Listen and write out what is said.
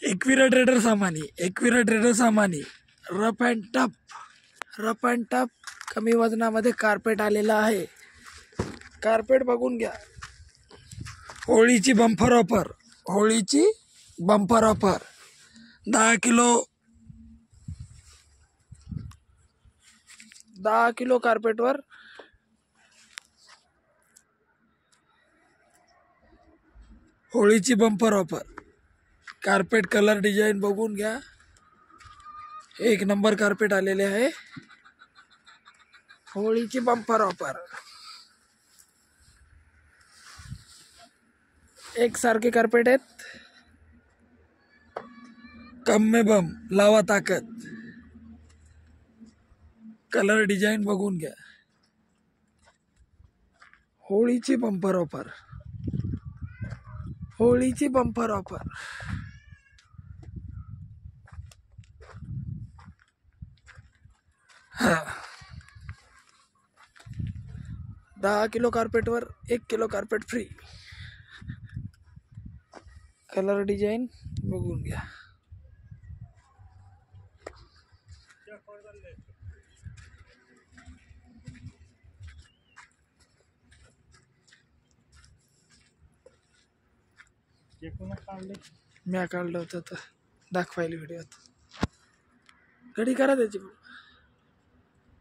Ekvira trader सामानी rough and tough कमी वजनामध्ये कार्पेट आलेला आहे। कार्पेट बघून घ्या। होळीची बंपर ऑफर 10 किलो कार्पेटवर होळीची bumper offer. Carpet colour design बघून घ्या। एक नंबर कार्पेट आलेले आहे। होळीची बंपर ऑफर। एक सारखे कार्पेट आहेत। कम में बम लावा ताकद। कलर डिझाईन बघून घ्या। होळीची बंपर ऑफर। हा 10 किलो कार्पेटवर 1 kilo carpet free. Colour design बघून घ्या। मी काढलं होतं तर दाखवायला व्हिडिओत। घडी करा त्याची।